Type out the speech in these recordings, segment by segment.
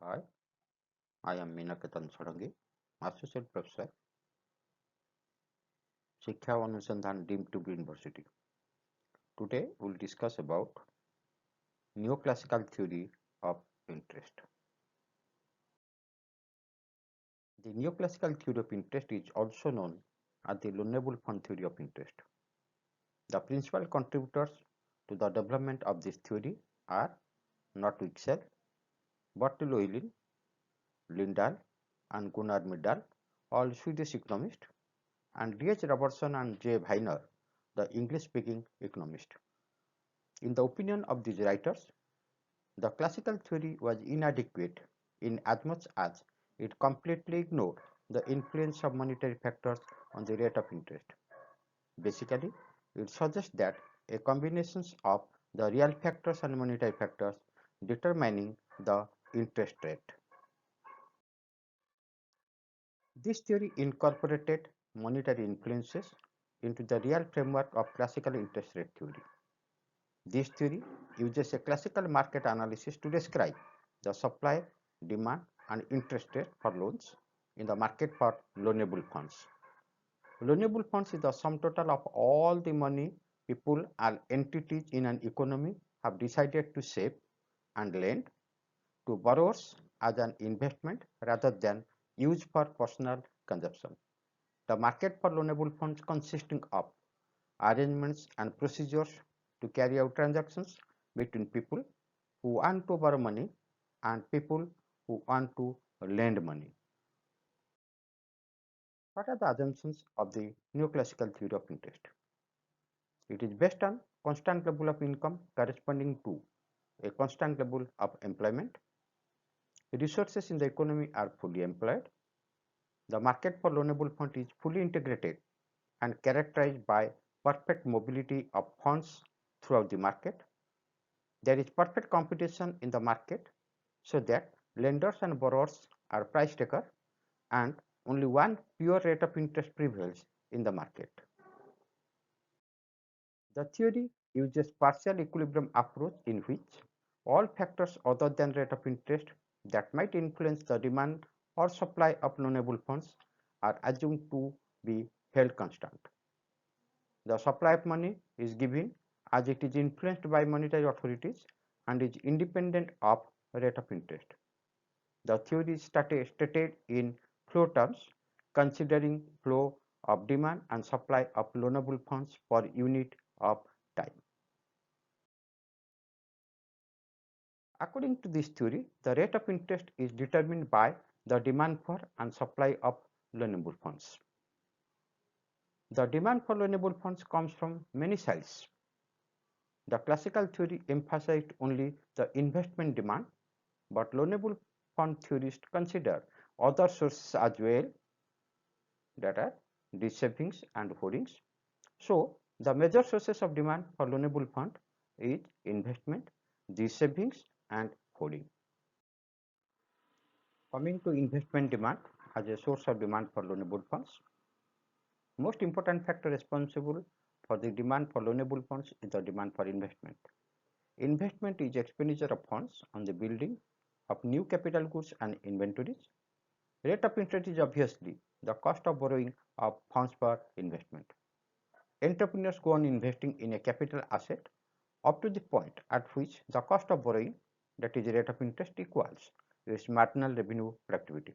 Hi, I am Minaketan, Associate Professor, Shiksha Anusandhan deemed to be University. Today we will discuss about Neoclassical theory of interest. The Neoclassical theory of interest is also known as the Loanable fund theory of interest. The principal contributors to the development of this theory are not Wicksell, but Llewellyn, Lindahl, and Gunnar Myrdal, all Swedish economists, and D.H. Robertson and J. Weiner, the English-speaking economist. In the opinion of these writers, the classical theory was inadequate in as much as it completely ignored the influence of monetary factors on the rate of interest. Basically, it suggests that a combination of the real factors and monetary factors determining the interest rate. This theory incorporated monetary influences into the real framework of classical interest rate theory. This theory uses a classical market analysis to describe the supply, demand, and interest rate for loans in the market for loanable funds. Loanable funds is the sum total of all the money people and entities in an economy have decided to save and lend to borrowers as an investment rather than use for personal consumption. The market for loanable funds consisting of arrangements and procedures to carry out transactions between people who want to borrow money and people who want to lend money. What are the assumptions of the neoclassical theory of interest? It is based on constant level of income corresponding to a constant level of employment. Resources in the economy are fully employed. The market for loanable fund is fully integrated and characterized by perfect mobility of funds throughout the market. There is perfect competition in the market so that lenders and borrowers are price takers and only one pure rate of interest prevails in the market. The theory uses partial equilibrium approach in which all factors other than rate of interest that might influence the demand or supply of loanable funds are assumed to be held constant. The supply of money is given as it is influenced by monetary authorities and is independent of rate of interest. The theory is stated in flow terms, considering flow of demand and supply of loanable funds per unit of time. According to this theory, the rate of interest is determined by the demand for and supply of loanable funds. The demand for loanable funds comes from many sides. The classical theory emphasized only the investment demand, but loanable fund theorists consider other sources as well, that are the savings and hoardings. So, the major sources of demand for loanable fund is investment, the savings and hoarding. Coming to investment demand as a source of demand for loanable funds, most important factor responsible for the demand for loanable funds is the demand for investment. Investment is expenditure of funds on the building of new capital goods and inventories. Rate of interest is obviously the cost of borrowing of funds for investment. Entrepreneurs go on investing in a capital asset up to the point at which the cost of borrowing, that is rate of interest, equals its marginal revenue productivity.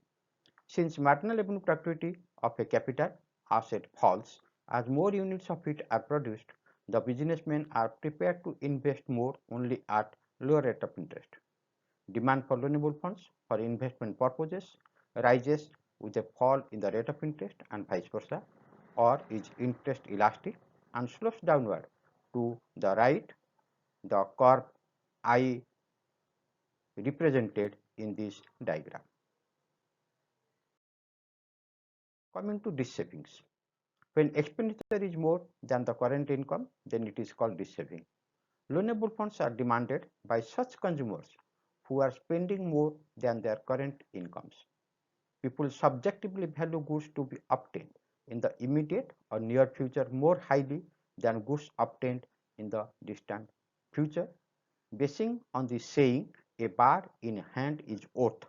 Since marginal revenue productivity of a capital asset falls as more units of it are produced, the businessmen are prepared to invest more only at lower rate of interest. Demand for loanable funds for investment purposes rises with a fall in the rate of interest and vice versa, or is interest elastic and slopes downward to the right, the curve I represented in this diagram. Coming to this savings. When expenditure is more than the current income, then it is called this saving. Loanable funds are demanded by such consumers who are spending more than their current incomes. People subjectively value goods to be obtained in the immediate or near future more highly than goods obtained in the distant future, basing on the saying, a bird in hand is worth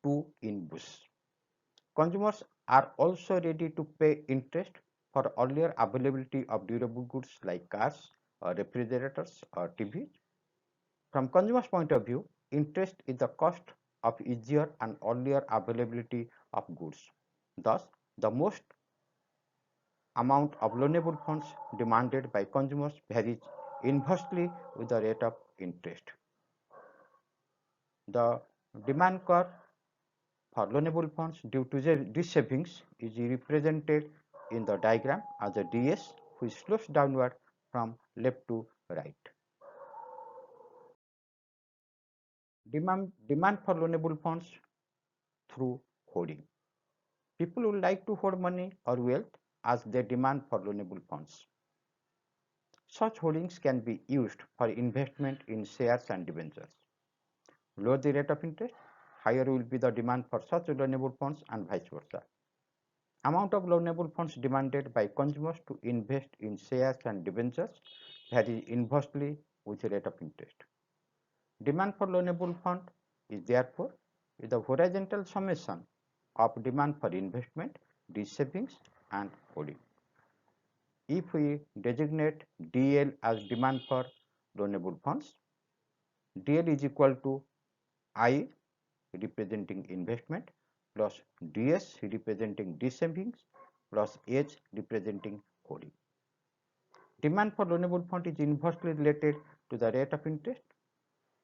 to invoice. Consumers are also ready to pay interest for earlier availability of durable goods like cars, or refrigerators, or TVs. From consumers' point of view, interest is the cost of easier and earlier availability of goods. Thus, the most amount of loanable funds demanded by consumers varies inversely with the rate of interest. The demand curve for loanable funds due to these savings is represented in the diagram as a DS, which slopes downward from left to right. Demand for loanable funds through hoarding. People would like to hoard money or wealth as they demand for loanable funds. Such holdings can be used for investment in shares and debentures. Lower the rate of interest, higher will be the demand for such loanable funds and vice versa. Amount of loanable funds demanded by consumers to invest in shares and debentures varies inversely with the rate of interest. Demand for loanable fund is therefore the horizontal summation of demand for investment, savings and holding. If we designate DL as demand for loanable funds, DL is equal to I representing investment plus DS representing savings plus H representing holding. Demand for loanable fund is inversely related to the rate of interest,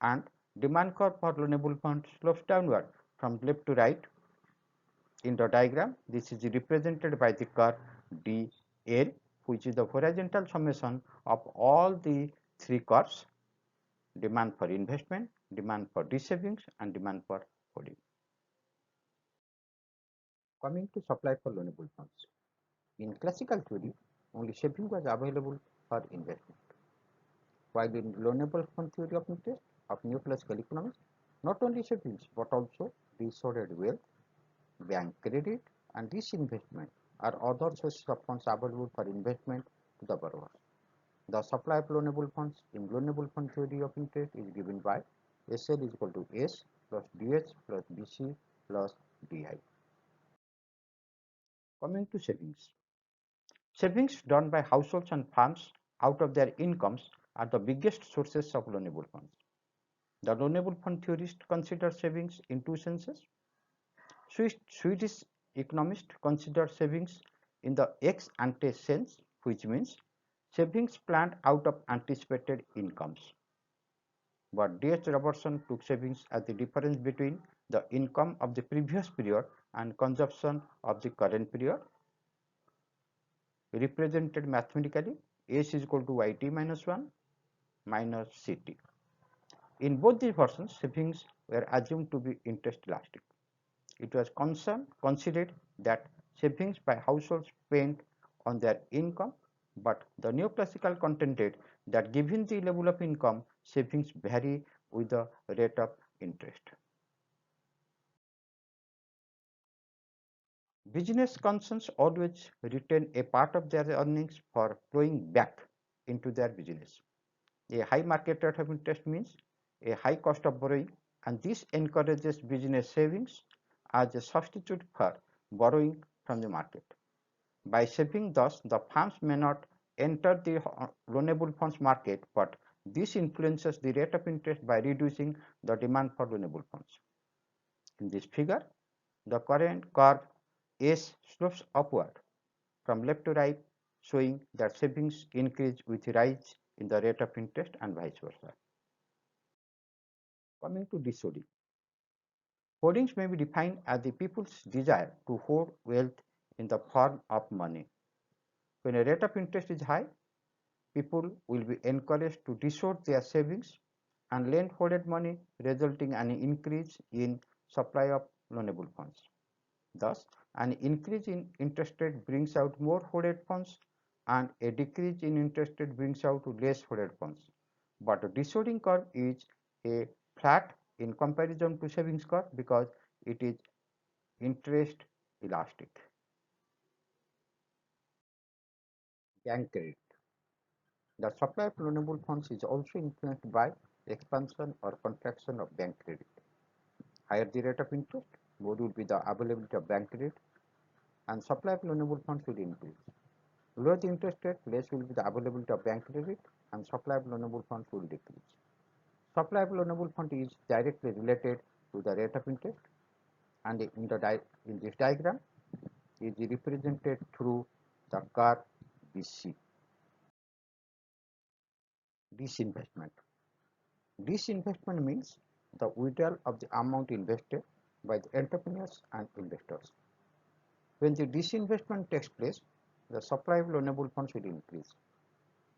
and demand curve for loanable fund slopes downward from left to right. In the diagram, this is represented by the curve DL, which is the horizontal summation of all the three curves: demand for investment, demand for savings and demand for holding. Coming to supply for loanable funds. In classical theory, only saving was available for investment, while in loanable fund theory of interest of neoclassical economics, not only savings but also resorted wealth, bank credit and disinvestment are other sources of funds available for investment to the borrower. The supply of loanable funds in loanable fund theory of interest is given by SL is equal to S plus DH plus BC plus DI. Coming to savings. Savings done by households and firms out of their incomes are the biggest sources of loanable funds. The loanable fund theorists consider savings in two senses. Swedish economists consider savings in the ex ante sense, which means savings planned out of anticipated incomes. But D.H. Robertson took savings as the difference between the income of the previous period and consumption of the current period, represented mathematically S is equal to YT minus 1 minus CT. In both these versions, savings were assumed to be interest elastic. It was considered that savings by households spent on their income, but the neoclassical contended that given the level of income, savings vary with the rate of interest. Business concerns always retain a part of their earnings for flowing back into their business. A high market rate of interest means a high cost of borrowing, and this encourages business savings as a substitute for borrowing from the market. By saving, thus, the firms may not enter the loanable funds market, but this influences the rate of interest by reducing the demand for loanable funds. In this figure, the current curve S slopes upward from left to right, showing that savings increase with rise in the rate of interest and vice versa. Coming to dishoarding. Hoardings may be defined as the people's desire to hoard wealth in the form of money. When a rate of interest is high, people will be encouraged to dishoard their savings and lend hoarded money, resulting in an increase in supply of loanable funds. Thus, an increase in interest rate brings out more hoarded funds, and a decrease in interest rate brings out less hoarded funds. But the dishoarding curve is a flat in comparison to savings curve because it is interest elastic. Bank credit. The supply of loanable funds is also influenced by expansion or contraction of bank credit. Higher the rate of interest, more will be the availability of bank credit, and supply of loanable funds will increase. Lower the interest rate, less will be the availability of bank credit, and supply of loanable funds will decrease. Supply of loanable fund is directly related to the rate of interest, and in this diagram is represented through the curve BC. Disinvestment. Disinvestment means the withdrawal of the amount invested by the entrepreneurs and investors. When the disinvestment takes place, the supply of loanable funds will increase.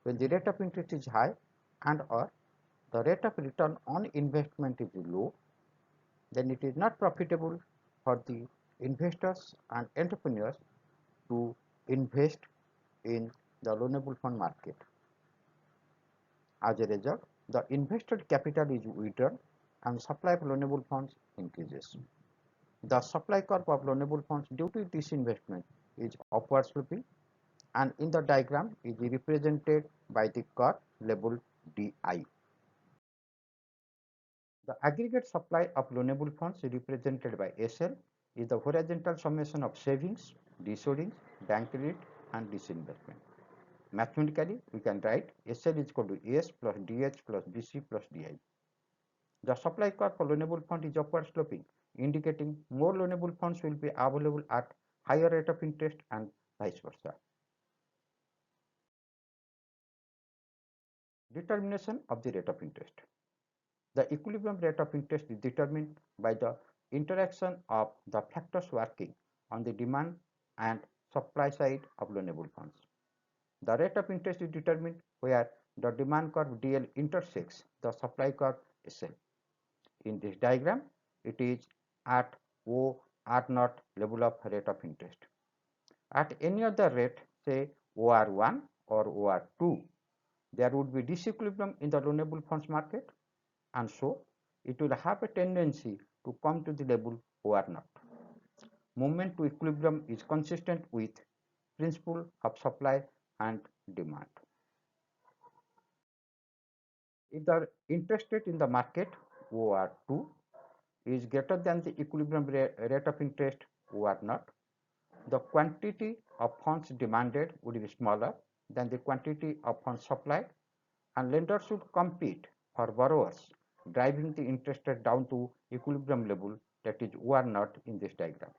When the rate of interest is high and or the rate of return on investment is low, then it is not profitable for the investors and entrepreneurs to invest in the loanable fund market. As a result, the invested capital is withdrawn and supply of loanable funds increases. The supply curve of loanable funds due to disinvestment is upward sloping, and in the diagram is represented by the curve labeled DI. The aggregate supply of loanable funds represented by SL is the horizontal summation of savings, desoldings, bank credit, and disinvestment. Mathematically, we can write SL is equal to S plus DH plus BC plus DI. The supply curve for loanable fund is upward sloping, indicating more loanable funds will be available at higher rate of interest and vice versa. Determination of the rate of interest. The equilibrium rate of interest is determined by the interaction of the factors working on the demand and supply side of loanable funds. The rate of interest is determined where the demand curve DL intersects the supply curve SL. In this diagram, it is at O R naught level of rate of interest. At any other rate, say OR1 or OR2, there would be disequilibrium in the loanable funds market, and so it will have a tendency to come to the level OR0. Movement to equilibrium is consistent with principle of supply and demand. If the interest rate in the market OR2 is greater than the equilibrium rate of interest OR0, the quantity of funds demanded would be smaller than the quantity of funds supplied, and lenders should compete for borrowers, driving the interest rate down to equilibrium level, that is OR0 in this diagram.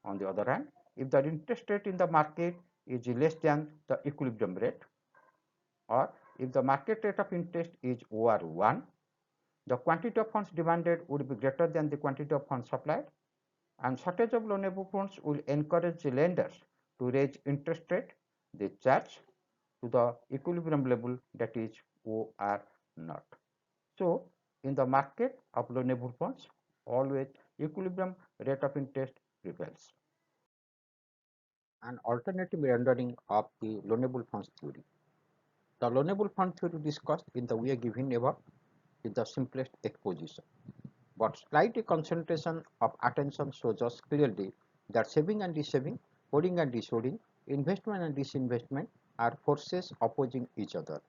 On the other hand, if the interest rate in the market is less than the equilibrium rate, or if the market rate of interest is OR1, the quantity of funds demanded would be greater than the quantity of funds supplied, and shortage of loanable funds will encourage the lenders to raise interest rate, they charge to the equilibrium level, that is OR0. So, in the market of loanable funds, always equilibrium rate of interest prevails. An alternative rendering of the loanable funds theory. The loanable fund theory discussed in the way given above is the simplest exposition, but slight concentration of attention shows us clearly that saving and receiving, holding and disholding, investment and disinvestment are forces opposing each other.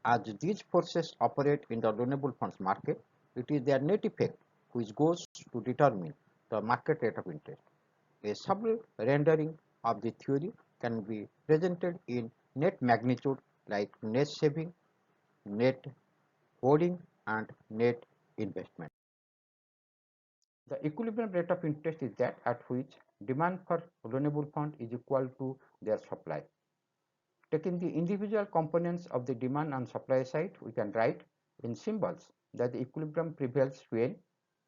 As these forces operate in the loanable funds market, it is their net effect which goes to determine the market rate of interest. A sub-rendering of the theory can be presented in net magnitude like net saving, net holding, and net investment. The equilibrium rate of interest is that at which demand for loanable fund is equal to their supply. Taking the individual components of the demand and supply side, we can write in symbols that the equilibrium prevails when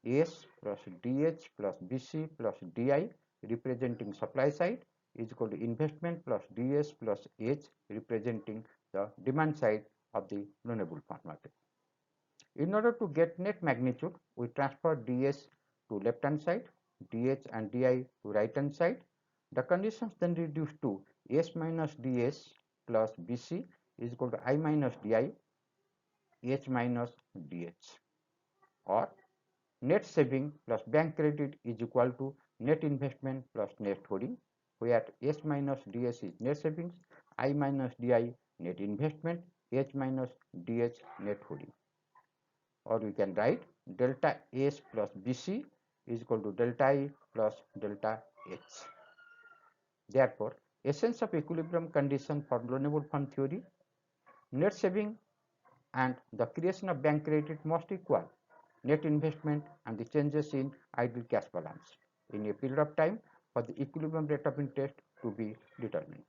S plus DH plus BC plus DI representing supply side is equal to investment plus DS plus H representing the demand side of the loanable fund market. In order to get net magnitude, we transfer DS to left hand side, DH and DI to right hand side. The conditions then reduce to S minus DS plus BC is equal to I minus DI, H minus DH, or net saving plus bank credit is equal to net investment plus net holding, where S minus DS is net savings, I minus DI net investment, H minus DH net holding. Or we can write delta S plus BC is equal to delta E plus delta H. Therefore, essence of equilibrium condition for loanable fund theory, net saving and the creation of bank credit must equal net investment and the changes in idle cash balance in a period of time for the equilibrium rate of interest to be determined.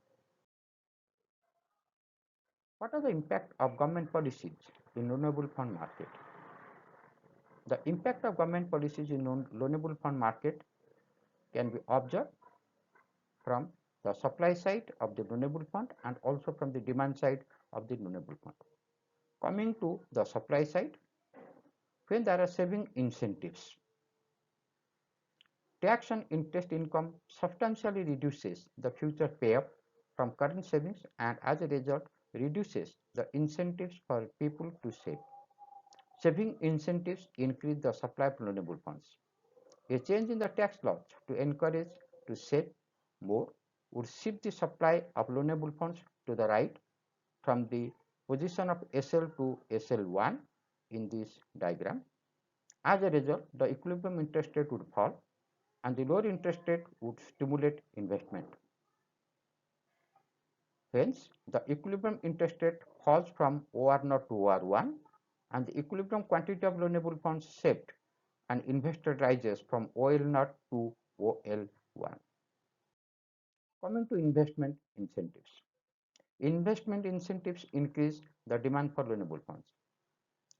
What are the impact of government policies in loanable fund market? The impact of government policies in loanable fund market can be observed from the supply side of the loanable fund and also from the demand side of the loanable fund. Coming to the supply side, when there are saving incentives, tax on interest income substantially reduces the future payoff from current savings and as a result reduces the incentives for people to save. Saving incentives increase the supply of loanable funds. A change in the tax laws to encourage to save more would shift the supply of loanable funds to the right from the position of SL to SL1 in this diagram. As a result, the equilibrium interest rate would fall and the lower interest rate would stimulate investment. Hence, the equilibrium interest rate falls from OR0 to OR1 and the equilibrium quantity of loanable funds saved and invested rises from OL0 to OL1. Coming to investment incentives. Investment incentives increase the demand for loanable funds.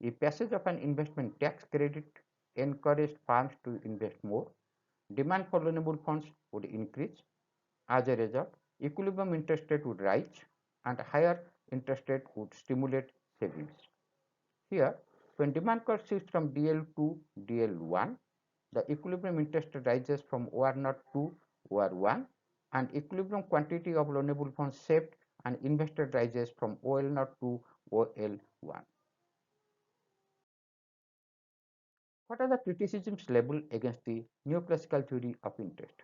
The passage of an investment tax credit encouraged firms to invest more. Demand for loanable funds would increase. As a result, equilibrium interest rate would rise and higher interest rate would stimulate savings. Here, when demand curve shifts from DL to DL1, the equilibrium interest rate rises from OR0 to OR1 and equilibrium quantity of loanable funds saved and invested rises from OL0 to OL1. What are the criticisms leveled against the neoclassical theory of interest?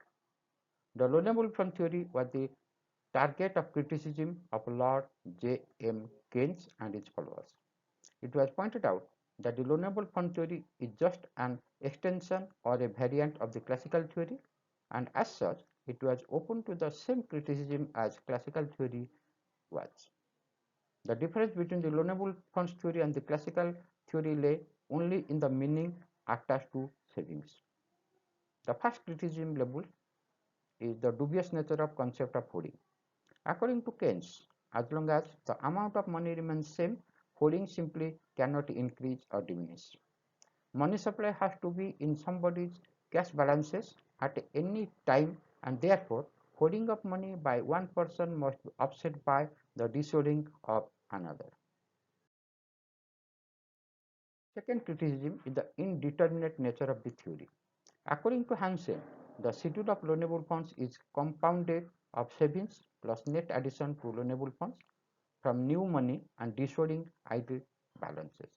The loanable fund theory was the target of criticism of Lord J. M. Keynes and his followers. It was pointed out that the loanable fund theory is just an extension or a variant of the classical theory, and as such, it was open to the same criticism as classical theory was. The difference between the loanable funds theory and the classical theory lay only in the meaning attached to savings. The first criticism labeled is the dubious nature of concept of hoarding. According to Keynes, as long as the amount of money remains same, hoarding simply cannot increase or diminish. Money supply has to be in somebody's cash balances at any time, and therefore hoarding of money by one person must be offset by the dishoarding of another. Second criticism is the indeterminate nature of the theory. According to Hansen, the schedule of loanable funds is compounded of savings plus net addition to loanable funds from new money and dishoarding idle balances.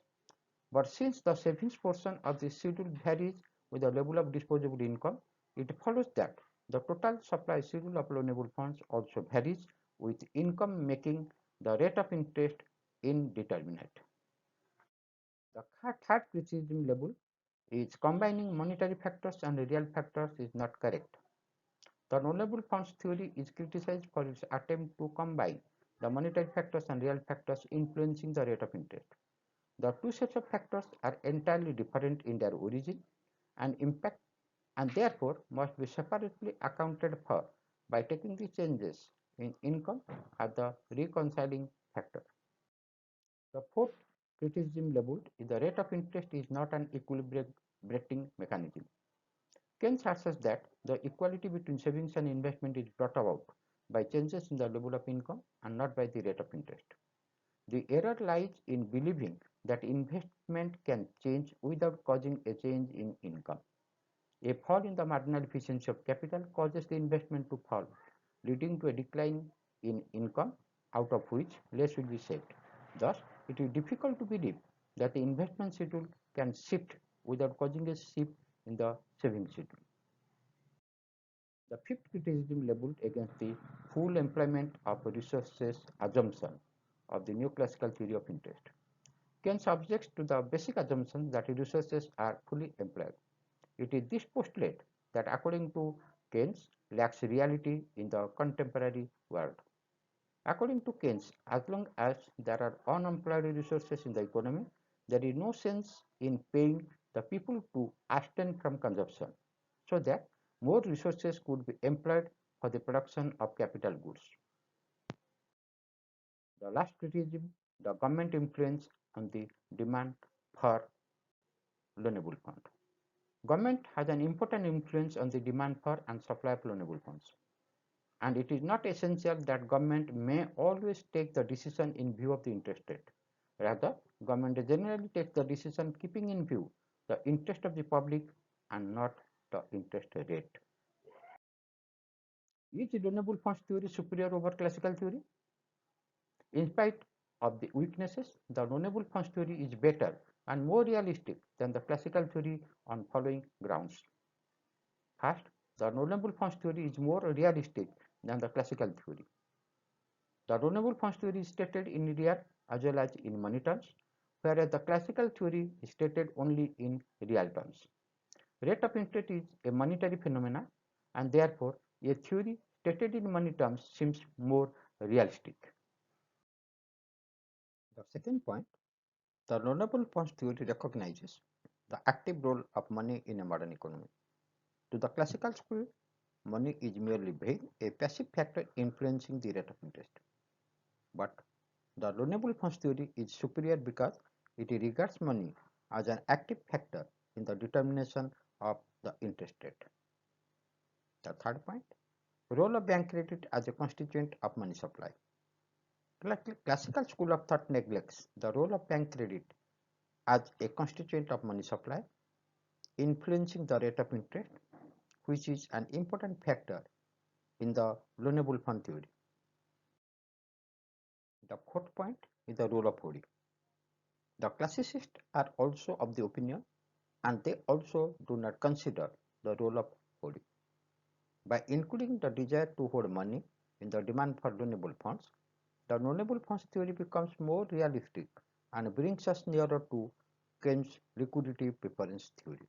But since the savings portion of the schedule varies with the level of disposable income, it follows that the total supply schedule of loanable funds also varies with income, making the rate of interest indeterminate. The third criticism level is combining monetary factors and real factors is not correct. The loanable funds theory is criticized for its attempt to combine the monetary factors and real factors influencing the rate of interest. The two sets of factors are entirely different in their origin and impact and therefore must be separately accounted for by taking the changes in income as the reconciling factor. The fourth criticism labeled is the rate of interest is not an equilibrating mechanism. Keynes asserts that the equality between savings and investment is brought about by changes in the level of income and not by the rate of interest. The error lies in believing that investment can change without causing a change in income. A fall in the marginal efficiency of capital causes the investment to fall, leading to a decline in income, out of which less will be saved. Thus, it is difficult to believe that the investment schedule can shift without causing a shift in the savings schedule. The fifth criticism labeled against the full employment of resources assumption of the neoclassical theory of interest. Keynes objects to the basic assumption that resources are fully employed. It is this postulate that, according to Keynes, lacks reality in the contemporary world. According to Keynes, as long as there are unemployed resources in the economy, there is no sense in paying the people to abstain from consumption, so that more resources could be employed for the production of capital goods. The last criticism, the government influence on the demand for loanable funds. Government has an important influence on the demand for and supply of loanable funds. And it is not essential that government may always take the decision in view of the interest rate. Rather, government generally takes the decision keeping in view the interest of the public and not the interest rate. Is loanable funds theory superior over classical theory? In spite of the weaknesses, the loanable funds theory is better and more realistic than the classical theory on following grounds. First, the loanable funds theory is more realistic than the classical theory. The loanable funds theory is stated in real as well as in money terms, whereas the classical theory is stated only in real terms. Rate of interest is a monetary phenomenon, and therefore a theory stated in money terms seems more realistic. The second point, the loanable funds theory recognizes the active role of money in a modern economy. To the classical school, money is merely vague, a passive factor influencing the rate of interest. But the loanable funds theory is superior because it regards money as an active factor in the determination of the interest rate. The third point, role of bank credit as a constituent of money supply. Classical school of thought neglects the role of bank credit as a constituent of money supply, influencing the rate of interest, which is an important factor in the loanable fund theory. The fourth point is the role of hoarding. The classicists are also of the opinion, and they also do not consider the role of hoarding. By including the desire to hoard money in the demand for loanable funds, the loanable funds theory becomes more realistic and brings us nearer to Keynes' liquidity preference theory.